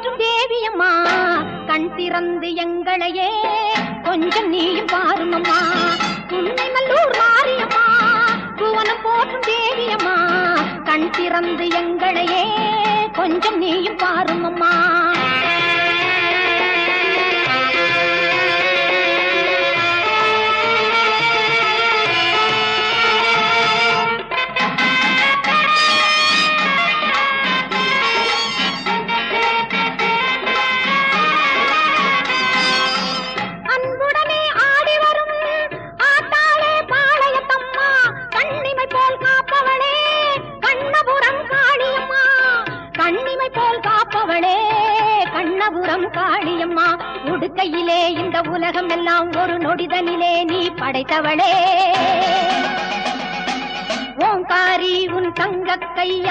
போற்றும் தேவியம்மா கண் திறந்து எங்களையே கொஞ்சம் நீயும் பாருமம்மா. உன்னை நல்லூர் மாரியம்மா புவனம் போற்றும் தேவியம்மா கண் திறந்து எங்களையே கொஞ்சம் நீயும் பாருமம்மா. கண்ணபுரம் காளியம்மா உடுக்கையிலே இந்த உலகம் எல்லாம் ஒரு நொடிதனிலே நீ படைத்தவளே. ஓங்காரி உன் தங்க கையா